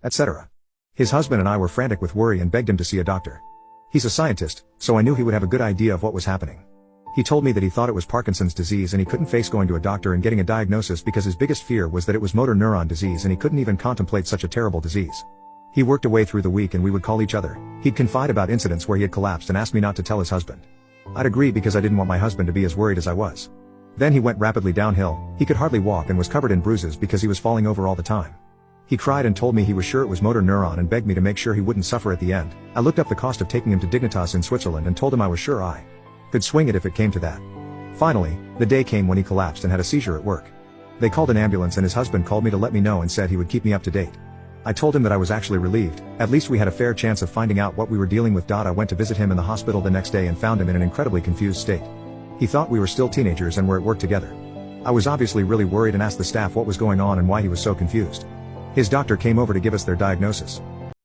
etc. His husband and I were frantic with worry and begged him to see a doctor. He's a scientist, so I knew he would have a good idea of what was happening. He told me that he thought it was Parkinson's disease and he couldn't face going to a doctor and getting a diagnosis because his biggest fear was that it was motor neuron disease and he couldn't even contemplate such a terrible disease. He worked away through the week and we would call each other. He'd confide about incidents where he had collapsed and asked me not to tell his husband. I'd agree because I didn't want my husband to be as worried as I was. Then he went rapidly downhill. He could hardly walk and was covered in bruises because he was falling over all the time. He cried and told me he was sure it was motor neuron and begged me to make sure he wouldn't suffer at the end. I looked up the cost of taking him to Dignitas in Switzerland and told him I was sure I could swing it if it came to that. Finally, the day came when he collapsed and had a seizure at work. They called an ambulance and his husband called me to let me know and said he would keep me up to date. I told him that I was actually relieved, at least we had a fair chance of finding out what we were dealing with. I went to visit him in the hospital the next day and found him in an incredibly confused state. He thought we were still teenagers and were at work together. I was obviously really worried and asked the staff what was going on and why he was so confused. His doctor came over to give us their diagnosis.